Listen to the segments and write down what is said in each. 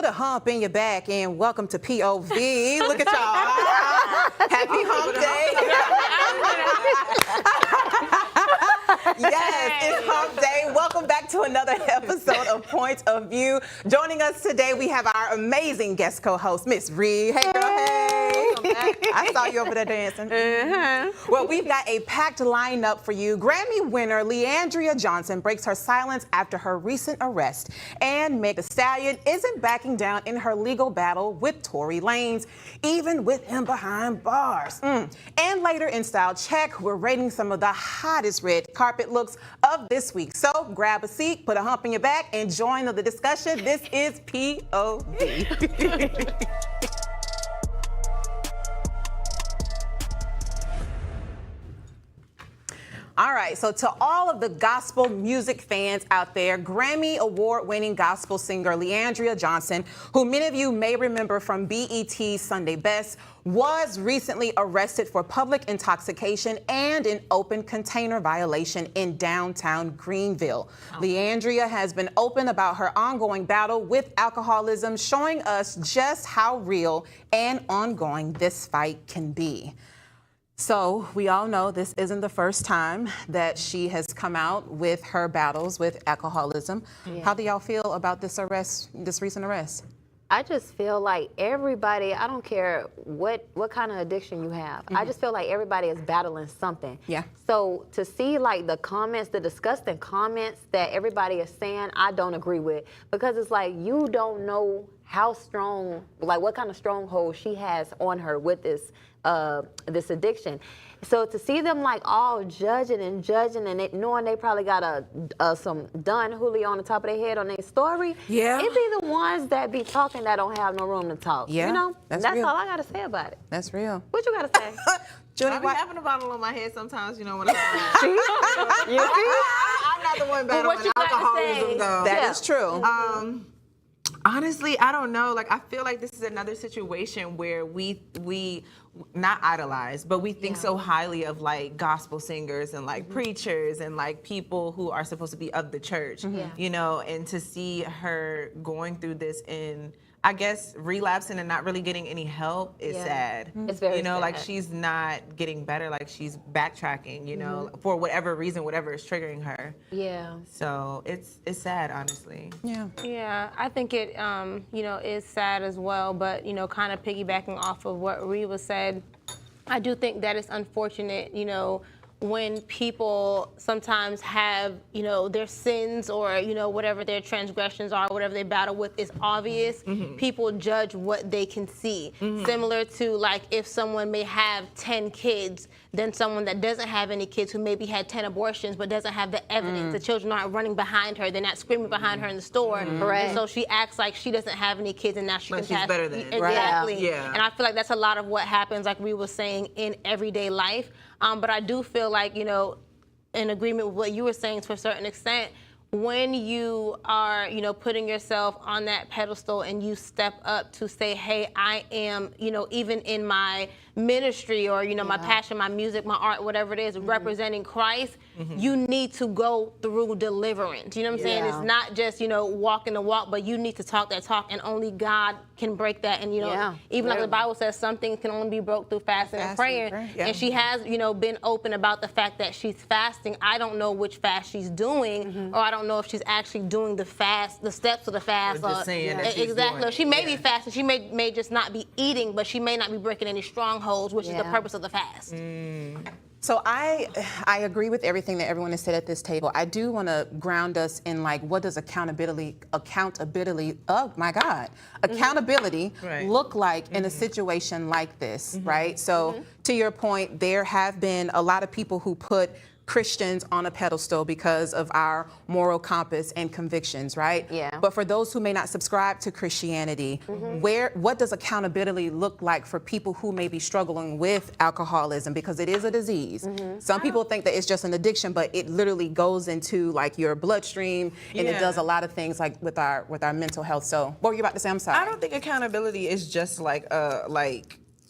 Put a hump in your back and welcome to POV. Look at y'all. Happy hump day. Yes, it's hump day. Welcome back to another episode of Point of View. Joining us today, we have our amazing guest co-host, Miss Ree. Hey, girl, hey. I saw you over there dancing. Well, we've got a packed lineup for you. Grammy winner Leandria Johnson breaks her silence after her recent arrest. And Meg the Stallion isn't backing down in her legal battle with Tory Lanez, even with him behind bars. And later in Style Check, we're rating some of the hottest red carpet looks of this week. So grab a seat, put a hump in your back, and join the discussion. This is POV. All right, so to all of the gospel music fans out there, Grammy award-winning gospel singer Leandria Johnson, who many of you may remember from BET's Sunday Best, was recently arrested for public intoxication and an open container violation in downtown Greenville. Leandria has been open about her ongoing battle with alcoholism, showing us just how real and ongoing this fight can be. So we all know this isn't the first time that she has come out with her battles with alcoholism. Yeah. How do y'all feel about this arrest, this recent arrest? I just feel like everybody, I don't care what kind of addiction you have, I just feel like everybody is battling something. Yeah. So to see like the comments, the disgusting comments that everybody is saying, I don't agree with, because it's like you don't know how strong, like what kind of stronghold she has on her with this this addiction. So to see them like all judging and knowing they probably got some done Julio on the top of their head on their story, it be the ones that be talking that don't have no room to talk. Yeah, you know, that's all I gotta say about it. That's real. What you gotta say? I be having a bottle on my head sometimes, you know, when I'm I'm not the one battling alcoholism, though. That is true. Honestly, I don't know. Like, I feel like this is another situation where we not idolize, but we think so highly of like gospel singers and like preachers and like people who are supposed to be of the church, you know, and to see her going through this in, I guess, relapsing and not really getting any help is sad. It's very You know, sad. like she's not getting better, like she's backtracking, you know, for whatever reason, whatever is triggering her. Yeah. So it's sad, honestly. Yeah, I think it, you know, is sad as well, but, you know, kind of piggybacking off of what Reva said, I do think that it's unfortunate, you know, when people sometimes have, you know, their sins or, you know, whatever their transgressions are, whatever they battle with is obvious, people judge what they can see. Similar to like if someone may have 10 kids, then someone that doesn't have any kids who maybe had 10 abortions but doesn't have the evidence. The children aren't running behind her. They're not screaming behind her in the store. And so she acts like she doesn't have any kids and now she can she's better than. Exactly. Yeah. And I feel like that's a lot of what happens, like we were saying, in everyday life. But I do feel like, you know, in agreement with what you were saying to a certain extent, when you are, you know, putting yourself on that pedestal and you step up to say, hey, I am, you know, even in my ministry or, you know, my passion, my music, my art, whatever it is, representing Christ, you need to go through deliverance. You know what I'm saying? It's not just, you know, walking the walk, but you need to talk that talk, and only God can break that. And, you know, even like the Bible says, some things can only be broke through fasting and praying. And she has, you know, been open about the fact that she's fasting. I don't know which fast she's doing, or I don't know if she's actually doing the fast, the steps of the fast. Just saying that she's exactly. doing She may be fasting. She may just not be eating, but she may not be breaking any strongholds, which is the purpose of the fast. So I agree with everything that everyone has said at this table. I do want to ground us in like, what does accountability, oh my God, accountability look like in a situation like this, right? So to your point, there have been a lot of people who put Christians on a pedestal because of our moral compass and convictions, right? Yeah. But for those who may not subscribe to Christianity, what does accountability look like for people who may be struggling with alcoholism? Because it is a disease. Some people think that it's just an addiction, but it literally goes into like your bloodstream, and it does a lot of things like with our mental health. So what were you about to say? I'm sorry. I don't think accountability is just like a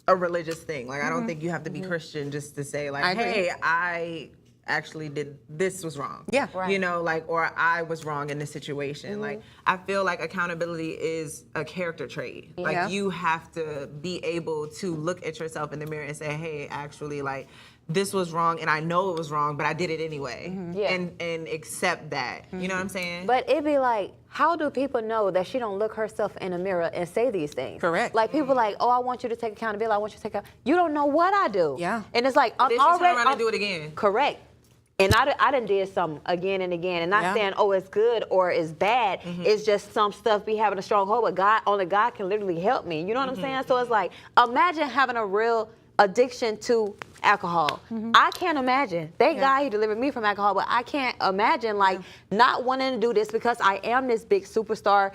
religious thing. Like I don't think you have to be Christian just to say like, hey, actually did this was wrong. Yeah. Right. You know, like, or I was wrong in this situation. Like, I feel like accountability is a character trait. Yeah. Like, you have to be able to look at yourself in the mirror and say, hey, actually, like, this was wrong, and I know it was wrong, but I did it anyway. Yeah. And accept that. You know what I'm saying? But it'd be like, how do people know that she don't look herself in the mirror and say these things? Correct. Like people like, oh, I want you to take accountability. I want you to take accountability. You don't know what I do. Yeah. And it's like, I'm Then she already. turn around and do it again. Correct. And I done did something again and again. And not saying, oh, it's good or it's bad. It's just some stuff be having a strong hold. But only God can literally help me. You know what I'm saying? So it's like, imagine having a real addiction to alcohol. I can't imagine. Thank God he delivered me from alcohol, but I can't imagine like not wanting to do this because I am this big superstar.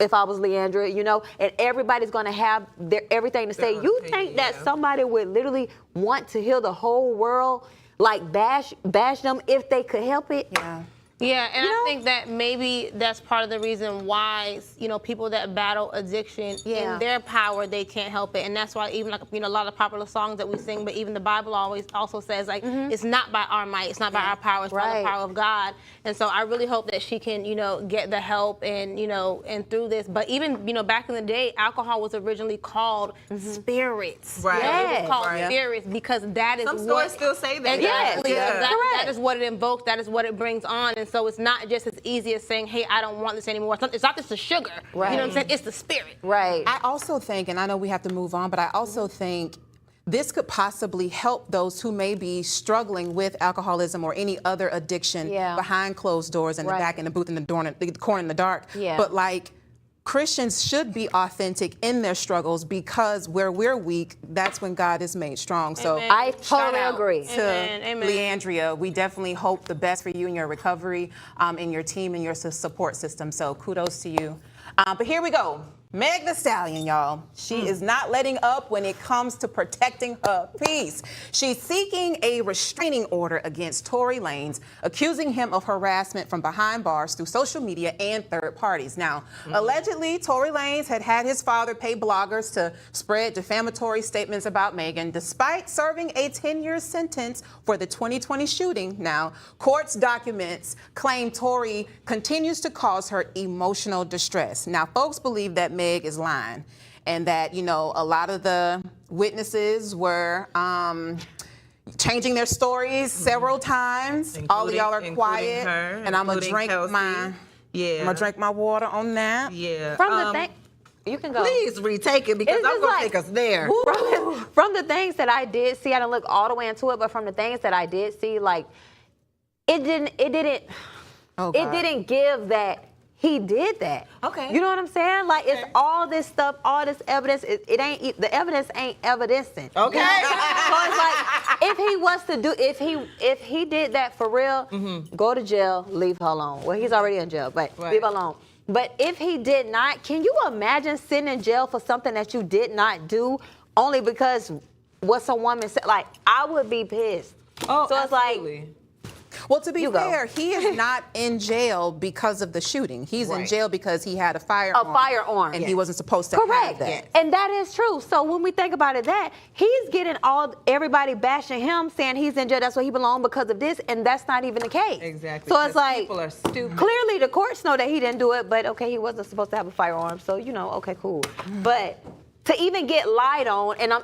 If I was Leandra, you know, and everybody's gonna have everything to say. You think that somebody would literally want to heal the whole world, like bash them if they could help it? Yeah. Yeah, and I think that maybe that's part of the reason why, you know, people that battle addiction in their power, they can't help it. And that's why even like, you know, a lot of popular songs that we sing, but even the Bible always also says like, it's not by our might, it's not by our power, it's by the power of God. And so I really hope that she can, you know, get the help and, you know, and through this. But even, you know, back in the day, alcohol was originally called spirits. Right. It was called spirits because that is Some stores still say that. Exactly. Yeah. That is what it invokes, that is what it brings on. And so it's not just as easy as saying, hey, I don't want this anymore. It's not just the sugar. Right. You know what I'm saying? It's the spirit. Right. I also think, and I know we have to move on, but I also think this could possibly help those who may be struggling with alcoholism or any other addiction behind closed doors in the back, in the booth, in the door, in the corner, in the dark. Yeah. But like, Christians should be authentic in their struggles because where we're weak, that's when God is made strong. So I totally agree. To Leandria, we definitely hope the best for you in your recovery, in your team, and your support system. So kudos to you. But here we go. Meg Thee Stallion, y'all. She is not letting up when it comes to protecting her peace. She's seeking a restraining order against Tory Lanez, accusing him of harassment from behind bars through social media and third parties. Now, allegedly, Tory Lanez had his father pay bloggers to spread defamatory statements about Megan, despite serving a 10-year sentence for the 2020 shooting. Now, court's documents claim Tory continues to cause her emotional distress. Now, folks believe that Meg is lying and that, you know, a lot of the witnesses were changing their stories several times. All of y'all are quiet, and I'm gonna drink I'm gonna drink my water on that. Yeah. From the thing, you can go. Please retake it because I'm gonna take us there. From the things that I did see, I didn't look all the way into it, but from the things that I did see, like it didn't give that he did that. Okay. You know what I'm saying? Like it's all this stuff, all this evidence. It ain't the evidence ain't evidencing. Okay. You know? So it's like if he was to do, if he did that for real, go to jail, leave her alone. Well, he's already in jail, but leave her alone. But if he did not, can you imagine sitting in jail for something that you did not do only because what some woman said? Like I would be pissed. Oh, so it's absolutely. like. Well, to be fair, he is not in jail because of the shooting. He's in jail because he had a firearm. And he wasn't supposed to have that. And that is true. So when we think about it, that he's getting everybody bashing him, saying he's in jail, that's where he belongs because of this, and that's not even the case. Exactly. So it's like, people are stupid. Clearly the courts know that he didn't do it, but okay, he wasn't supposed to have a firearm, so you know, okay, cool. But to even get lied on, and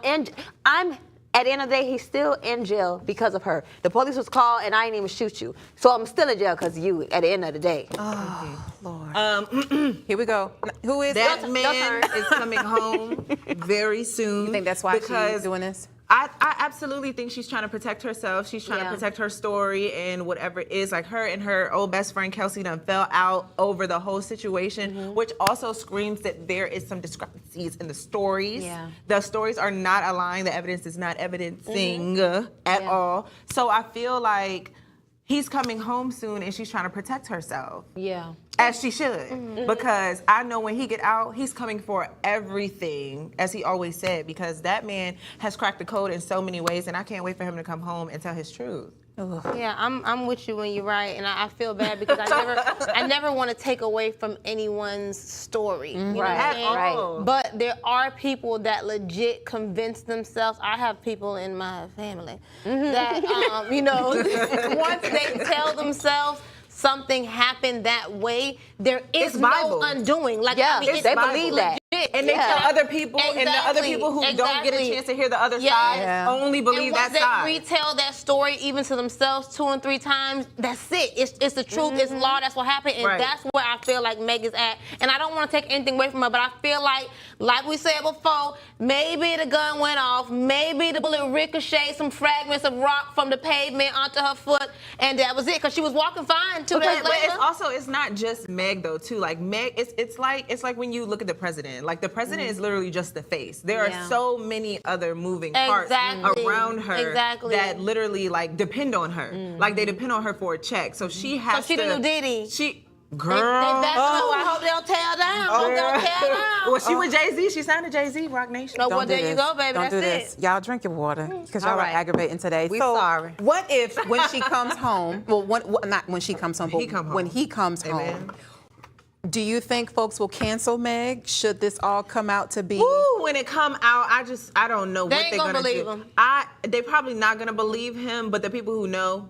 I'm at the end of the day, he's still in jail because of her. The police was called, and I didn't even shoot you. So I'm still in jail because of you at the end of the day. Oh, Lord. Here we go. Who is that man is coming home very soon. You think that's why she's doing this? I absolutely think she's trying to protect herself. She's trying to protect her story and whatever it is. Like her and her old best friend Kelsey done fell out over the whole situation, which also screams that there is some discrepancies in the stories. Yeah. The stories are not aligned. The evidence is not evidencing at all. So I feel like he's coming home soon and she's trying to protect herself. Yeah. As she should. Because I know when he get out, he's coming for everything, as he always said, because that man has cracked the code in so many ways, and I can't wait for him to come home and tell his truth. Yeah, I'm with you when you're right, and I feel bad because I never want to take away from anyone's story. You know what I'm saying? Right. But there are people that legit convince themselves. I have people in my family that once they tell themselves something happened that way, there is no undoing. Like, yeah, I mean, they believe that. And they tell other people, and the other people who don't get a chance to hear the other side only believe that side. And once they retell that story even to themselves 2 and 3 times, that's it. It's the truth. It's law. That's what happened. And that's where I feel like Meg is at. And I don't want to take anything away from her, but I feel like we said before, maybe the gun went off. Maybe the bullet ricocheted some fragments of rock from the pavement onto her foot, and that was it. Because she was walking fine 2 days later. But it's not just Meg though, too. Like Meg, it's like when you look at the president. Like the president is literally just the face. There are so many other moving parts around her that literally like depend on her. Like they depend on her for a check. So she has So she the new Diddy. Girl. They I hope they don't tear down. Well, she with Jay-Z. She signed to Jay-Z, Rock Nation. No, well, there you go, baby. Don't That's do it. this. Y'all drink your water because y'all are aggravating today. We sorry. What if when she comes home, not when she comes home, but when he comes home, do you think folks will cancel Meg? Should this all come out to be? Ooh, when it come out, I don't know what they're gonna believe do. him. They probably not gonna believe him, but the people who know.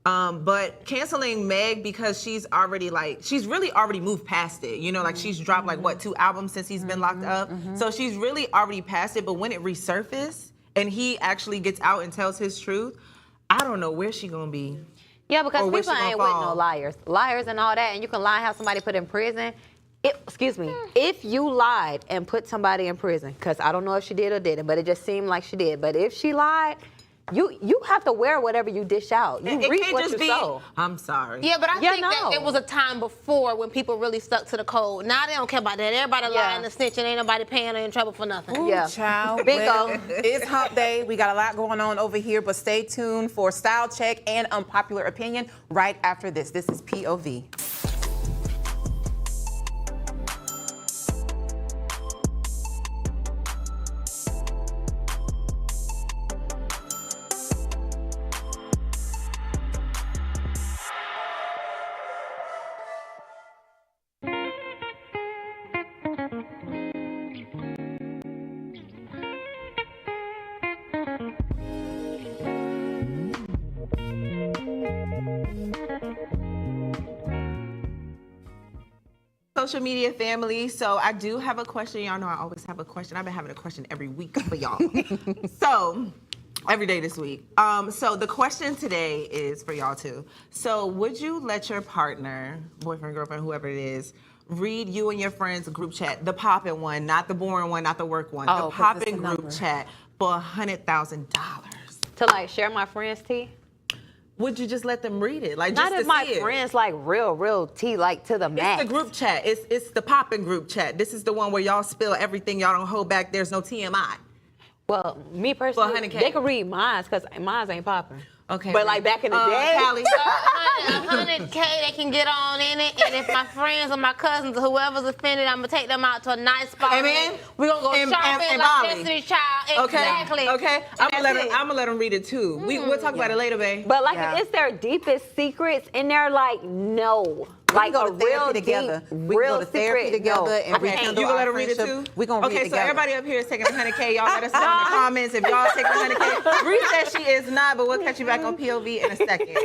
But canceling Meg because she's really already moved past it. You know, like she's dropped 2 albums since he's been locked up. So she's really already past it. But when it resurfaces and he actually gets out and tells his truth, I don't know where she gonna be. Yeah, because people ain't with no liars and all that, and you can lie and have somebody put in prison. If you lied and put somebody in prison, because I don't know if she did or didn't, but it just seemed like she did. But if she lied, you have to wear whatever you dish out. You reap what you sow. I'm sorry. Yeah, but I think that it was a time before when people really stuck to the code. Now they don't care about that. Everybody lying and snitching. Ain't nobody paying or in trouble for nothing. Ooh, child. Bingo. Well, it's hump day. We got a lot going on over here, but stay tuned for Style Check and Unpopular Opinion right after this. This is POV. Social media family. So I do have a question. Y'all know I always have a question. I've been having a question every week for y'all. So every day this week. So the question today is for y'all too. So would you let your partner, boyfriend, girlfriend, whoever it is, read you and your friends' group chat, the poppin' one, not the boring one, not the work one, the poppin' group chat for $100,000? To share my friends' tea? Would you just let them read it? Not just if to my see it? friends real tea, to the max. It's the group chat. It's the poppin' group chat. This is the one where y'all spill everything. Y'all don't hold back. There's no TMI. Well, me personally, 100K. they can read mine because mine ain't popping. Okay. But back in the day, Callie. 100K, they can get on in it. And if my friends or my cousins or whoever's offended, I'm gonna take them out to a nice spot. Amen. We're gonna go shopping like Destiny's Child. Exactly. Okay. I'm gonna let them read it too. We'll talk about it later, babe. But it's their deepest secrets, and they're no. We go to therapy together. We go to therapy together and rekindle you gonna let her read it too? We gonna read it together. Okay, so everybody up here is taking 100K. Y'all let us know in the comments if y'all taking 100K. Bree says she is not, but we'll catch you back on POV in a second.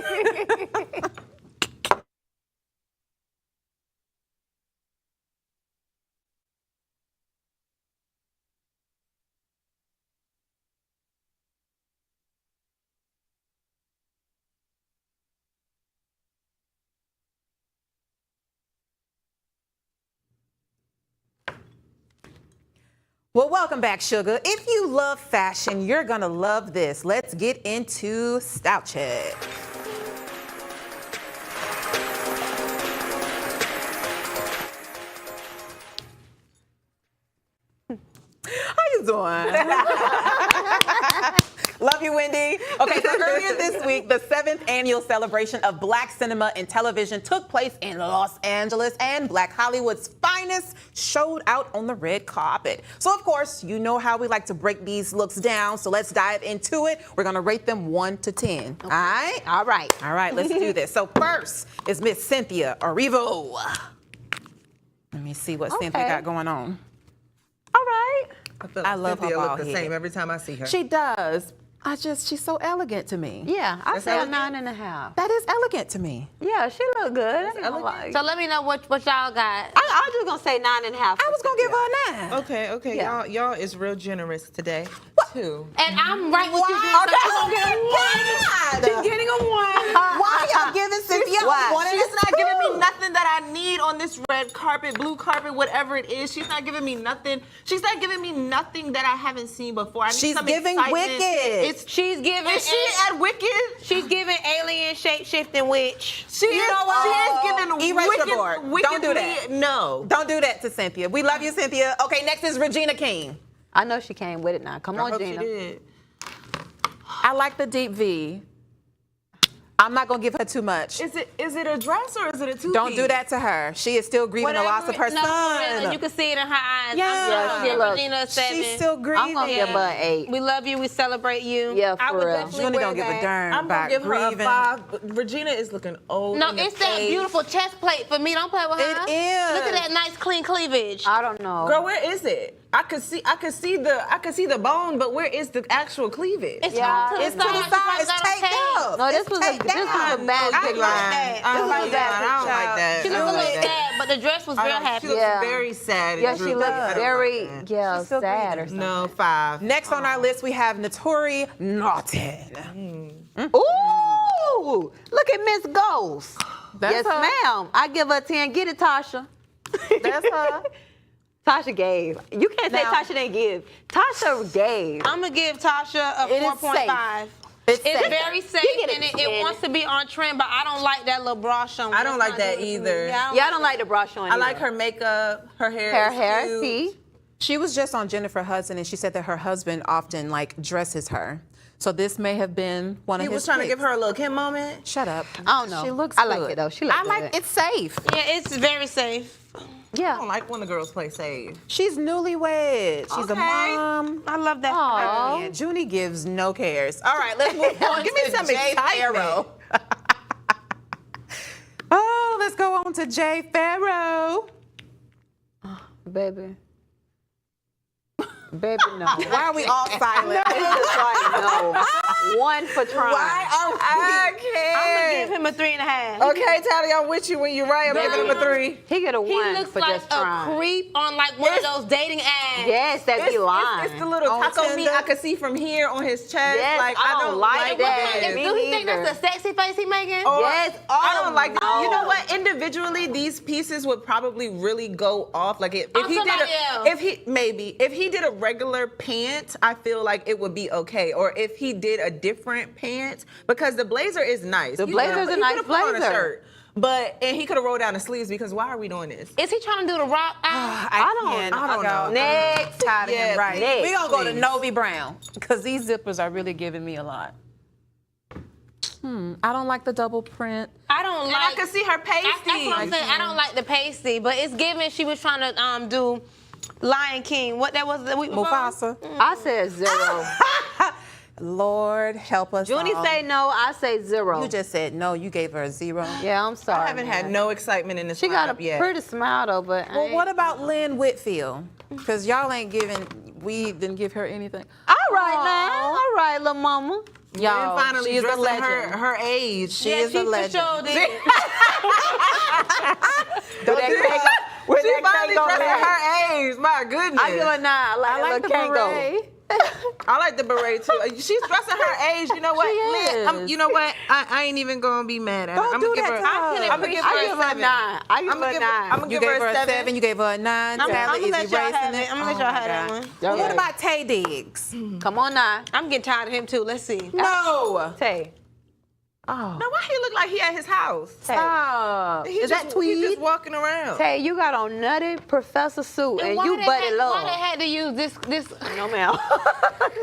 Well, welcome back, Sugar. If you love fashion, you're gonna love this. Let's get into Style Check. How you doing? Love you, Wendy. Okay, so earlier this week, the 7th annual celebration of Black cinema and television took place in Los Angeles, and Black Hollywood's finest showed out on the red carpet. So, of course, you know how we like to break these looks down, so let's dive into it. We're going to rate them 1 to 10. Okay. All right? All right. All right, let's do this. So first is Miss Cynthia Erivo. Let me see what Cynthia got going on. All right. I feel like I love Cynthia her look bald the head. same every time I see her. She does. She's so elegant to me. Yeah, I say a elegant? 9.5. That is elegant to me. Yeah, she look good. elegant. So let me know what y'all got. I was just gonna say 9.5. I was going to give her a 9. Okay. Yeah. Y'all is real generous today. 2. And I'm right with you. Why? She's gonna get a 1. God. She's getting a 1. Why y'all giving Cynthia Why? one and She's a not 2? giving me nothing that I need on this red carpet, blue carpet, whatever it is. She's not giving me nothing. She's not giving me nothing that I haven't seen before. I need She's some giving excitement. Wicked. She's giving. Is she at Wicked? She's giving alien shape shifting witch. She is giving Erase Wicked. your board. Don't do that. No. Don't do that to Cynthia. We love you, Cynthia. Okay, next is Regina King. I know she came with it now. Come I on, hope Gina. she did. I like the deep V. I'm not going to give her too much. Is it a dress or is it a two-piece? Don't do that to her. She is still grieving the loss of her No, for son. real, you can see it in her eyes. Yeah. she I'm look- Regina a 7. She's still grieving. I'm gonna give her an 8. We love you. We celebrate you. Yeah, I for would real. definitely She's really wear don't give a that. darn I'm about gonna give her grieving. a 5. But Regina is looking old. No, in the it's that face. beautiful chest plate for me. Don't play with her. It is. Look at that nice clean cleavage. I don't know. Girl, where is it? I could see the bone, but where is the actual cleavage? It's Yeah, to the It's to the side. side. It's She probably taped got on up. No, this It's was taped a bad down. big I line. like that. I don't This like was that. bad I don't like that. She I looks don't a like little that. sad, but the dress was I real don't- happy. She looks Yeah. very sad. Yeah, and she droopy. looks I don't very like sad or that. something. No, 5. Next on our list, we have Tory Norton. Ooh, look at Miss Ghost. That's Yes, her. ma'am. I give her a 10. Get it, Tasha. That's her. Tasha gave. You can't say Now- Tasha didn't give. Tasha gave. I'm gonna give Tasha a It is 4.5. It's It's safe. very safe You get and a it 10. wants to be on trend, but I don't like that little brush on. I don't like that either. Yeah, I don't like the brush on I like her makeup, her hair. is hair. cute. See? She was just on Jennifer Hudson, and she said that her husband often dresses her. So this may have been one He of his. was trying to picks. give her a little Kim moment. Shut up. I don't know. She looks. I like good. it, though. She look I like good. it's safe. Yeah, it's very safe. I Yeah. don't like when the girls play safe. She's newlywed. She's a Okay. mom. I love that. Aw. Yeah, Junie gives no cares. All right, let's move on. Give me to some Jay excitement. Farrow. Oh, let's go on to Jay Farrow. Baby. Baby, no. Why are we all silent? It's just like, no. 1 for trying. Why are we? I I'm gonna give can't. him a 3.5. Okay, Tally, I'm with you when you're right. I'm giving him a 3. He get a 1 He looks for like just a trying. creep on like one of those dating ads. Yes, that be lying. It's the little On taco meat Tinder? I could see from here on his chest. Yes, like I don't like that. Is, Me do he think neither. that's a sexy face he making? Or- Yes. I Oh, don't like that. no. You know what? Individually, these pieces would probably really go off. Like if On he did somebody else. if he did a regular pant, I feel like it would be okay. Or if he did a different pant, because the blazer is nice. The He blazer's could've- a he nice could've put on a blazer. shirt. And he could have rolled down the sleeves because why are we doing this? Is he trying to do the rock? I don't know. Next. Tired of him, Yeah, right? next, We're gonna go to please. Novi Brown because these zippers are really giving me a lot. I don't like the double print. I don't And I like. could see her pasty. That's what I'm saying. I don't like the pasty, but it's given she was trying to do Lion King. What that was the week before? Mufasa. I said 0. Lord help us. Junie all. say no, I say 0. You just said no. You gave her a 0. Yeah, I'm sorry. I haven't had no excitement in this She got a lineup yet. pretty smile though, but Well, what about Lynn Whitfield? Because y'all ain't giving. We didn't give her anything. all right now, all right, little mama. Y'all, And finally she is a dressing legend. her age. She Yeah, is she a for legend. sure did. With that cake, with She that finally cake on dressing there. her age. My goodness. I give her 9. I like, I like the that little Kango. beret. I like the beret too. She's dressing her age. You know what? She Lynn, is. you know what? I ain't even gonna be mad at her. Don't I'm do gonna give that her. to her. I'm gonna give I her give a her a 7. 9. I give her a 9. I'm gonna You give gave her a 7. You gave her a 9. I'm Tally gonna is let y'all erasing have it. it. I'm gonna let Oh y'all my have that God. one. Well, what Okay. about Tay Diggs? Come on now. I'm getting tired of him too. Let's see. No. Tay. Now, why he look like he at his house? Stop. Is that He tweed? just walking around. Tay, you got on nutty professor suit and why you they butted low. Why they had to use this? No, ma'am.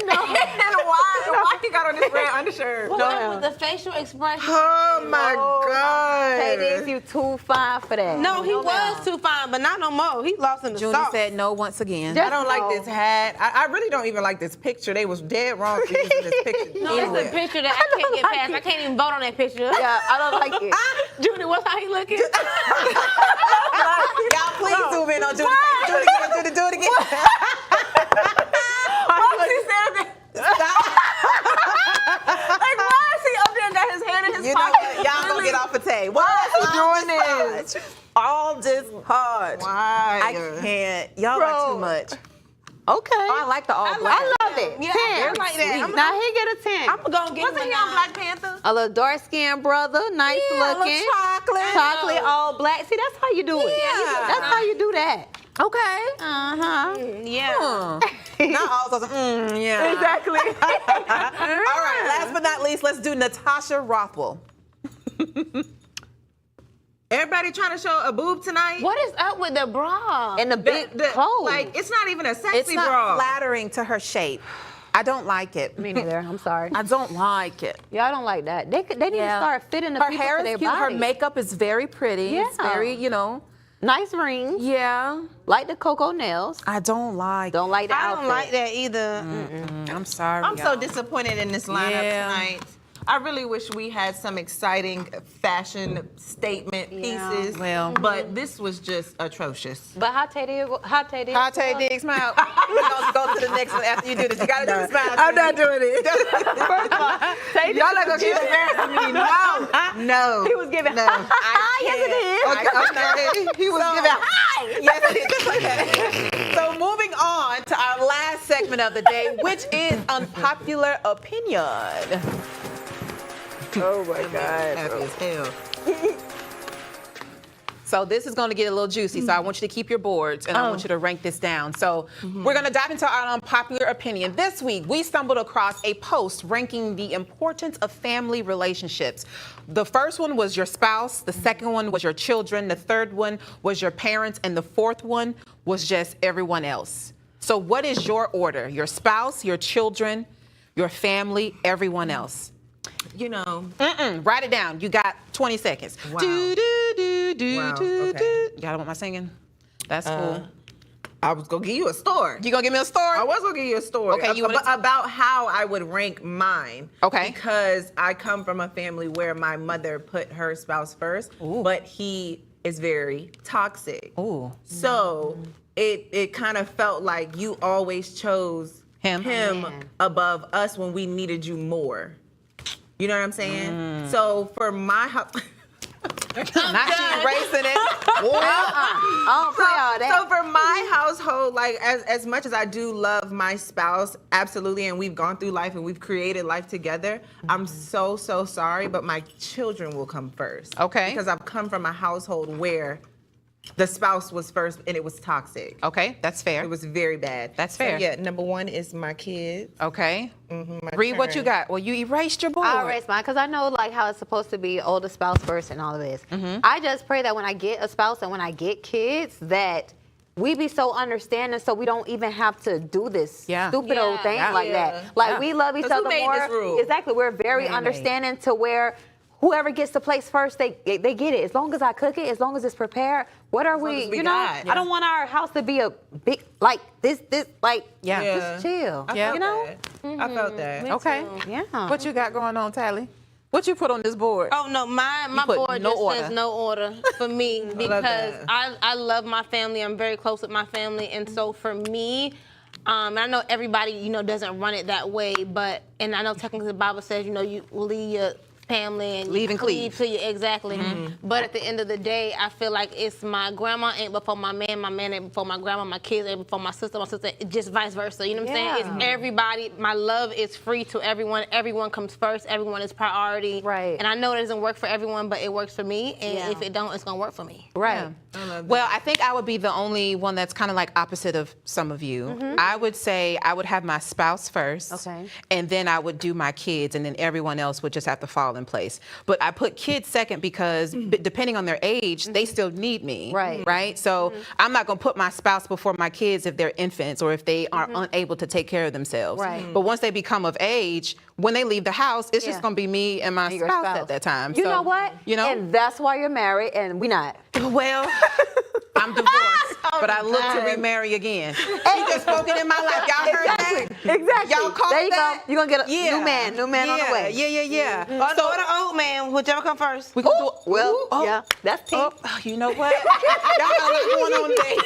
And why he got on this red undershirt? With the facial expression. Oh my God. Tay, this you too fine for that. No, he was too fine, but not no more. He lost in the Junie sauce. said no once again. I don't like this hat. I really don't even like this picture. They was dead wrong for using this picture. No, it's a picture that I can't get past. I can't even vote on that picture. Yeah, I don't like it. Judy, what's how he looking? Y'all please zoom in on Junie. Do it again. Why is he saying that? Like, why is he up there and got his hand in his You know pocket? what? Y'all gonna get off a Tay. Why is he doing this? All this hard. Why? I can't. Y'all are too much. Okay. I like the all black. I love it. Yeah, 10. I like that. Now he get a 10. I'm gonna get Wasn't him he a on 9. Black Panther? A little dark-skinned brother, nice Yeah, a looking. little chocolate. Chocolate, all black. See, that's how you do it. Yeah. That's how you do that. Okay. Uh-huh. Yeah. Not all of them. Yeah. Exactly. All right. Last but not least, let's do Natasha Rothwell. Everybody trying to show a boob tonight? What is up with the bra? And the big clothes. Like, it's not even a sexy It's not bra. flattering to her shape. I don't like it. Me neither. I'm sorry. I don't like it. Y'all don't like that. They need to start fitting the Her people hair to their is cute. Her body. makeup is very pretty. It's Yeah. very, you know. Nice rings. Yeah. Like the cocoa nails. I don't like. Don't like the I outfit. don't like that either. I'm sorry. I'm so y'all. disappointed in this lineup Yeah. tonight. I really wish we had some exciting fashion statement pieces. Well. But this was just atrocious. But how Tay did? I'll take Dig smile. We're gonna go to the next one after you do this. You gotta do the smile. I'm not Judy. doing it. First of all, Tay Y'all not gonna keep embarrassing me. No. He was giving No. Yes, it is. Okay. He was giving high. Yes, it is. Just like that. So moving on to our last segment of the day, which is unpopular opinion. Oh my God. Happy as hell. So this is going to get a little juicy. So I want you to keep your boards and I want you to rank this down. So we're going to dive into our unpopular opinion. This week, we stumbled across a post ranking the importance of family relationships. The first one was your spouse. The second one was your children. The third one was your parents. And the fourth one was just everyone else. So what is your order? Your spouse, your children, your family, everyone else. You know. Write it down. You got 20 seconds. Wow. Do, do, do, do, Wow, do, okay. do. Y'all want my singing? That's cool. I was gonna give you a story. You gonna give me a story? I was gonna give you a story. Okay, you wanna about how I would rank mine. Okay. Because I come from a family where my mother put her spouse first, but he is very toxic. Ooh. So it kind of felt like you always chose Him. above us when we needed you more. You know what I'm saying? So for my house. Not she erasing it. I don't play all that. So for my household, like as much as I do love my spouse, absolutely, and we've gone through life and we've created life together, I'm so sorry, but my children will come first. Okay. Because I've come from a household where the spouse was first and it was toxic. Okay, that's fair. It was very bad. That's So, fair. yeah, number one is my kids. Okay. My Read what you turn. got. Well, you erased your board. I erase mine because I know like how it's supposed to be older spouse first and all of this. I just pray that when I get a spouse and when I get kids that we be so understanding so we don't even have to do this stupid old thing like that. Like we love each 'Cause who other made more. this rule? Exactly. We're very understanding to where whoever gets the place first, they get it. As long as I cook it, as long as it's prepared, what are we, long as we you know? got. I don't want our house to be a big, like this, like, Yeah. just chill. I Yeah. felt You know? that. I felt that. Okay. Yeah. What you got going on, Tally? What you put on this board? Oh no, my put board no just order. says no order for me because that. I love my family. I'm very close with my family, and so for me, I know everybody doesn't run it that way, but and I know technically the Bible says you leave your family and Leave you and cleave. to you exactly. But at the end of the day, I feel like it's my grandma ain't before my man ain't before my grandma, my kids ain't before my sister, just vice versa. You know what I'm saying? It's everybody. My love is free to everyone. Everyone comes first. Everyone is priority. Right. And I know it doesn't work for everyone, but it works for me. And if it don't, it's gonna work for me. Right. Well, I think I would be the only one that's kind of like opposite of some of you. I would say I would have my spouse first. Okay. And then I would do my kids, and then everyone else would just have to fall in in place. But I put kids second because depending on their age, they still need me. Right. So I'm not going to put my spouse before my kids if they're infants or if they are unable to take care of themselves. But once they become of age, when they leave the house, it's just going to be me and my spouse at that time. You know what? And that's why you're married and we not. Well, I'm divorced, but I look to remarry again. She just spoken in my life. Y'all heard that? Exactly. Y'all caught there you that? Go. You're going to get a new man on the way. Yeah. So or the old man, whichever come first. We gonna yeah, that's tea. You know what? Y'all got a lot going on today.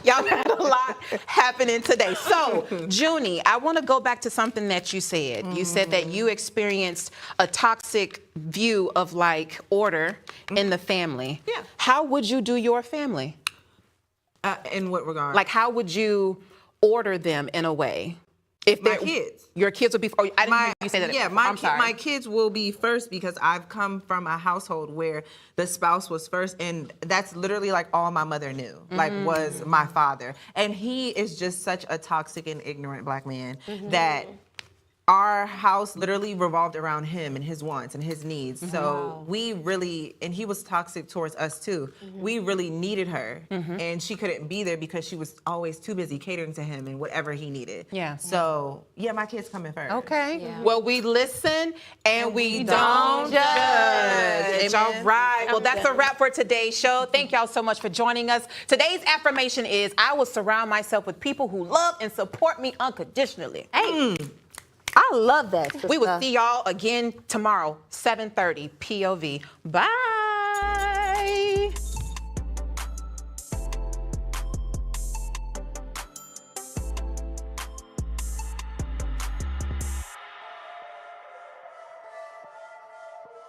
Y'all got a lot happening today. So, Junie, I want to go back to something that you said. You said that you experienced a toxic view of like order in the family. Yeah. How would you do your family? In what regard? Like, how would you order them in a way? If my kids. Your kids would be. Oh, I didn't hear you say that. Yeah, my kids will be first because I've come from a household where the spouse was first, and that's literally like all my mother knew, like was my father, and he is just such a toxic and ignorant black man that our house literally revolved around him and his wants and his needs. So we really, and he was toxic towards us too. We really needed her, and she couldn't be there because she was always too busy catering to him and whatever he needed. Yeah. So yeah, my kids coming first. Okay. Yeah. Well, we listen and we don't judge. All right. Well, that's a wrap for today's show. Thank y'all so much for joining us. Today's affirmation is, I will surround myself with people who love and support me unconditionally. Hey. I love that. Sister. We will see y'all again tomorrow, 7:30 POV. Bye.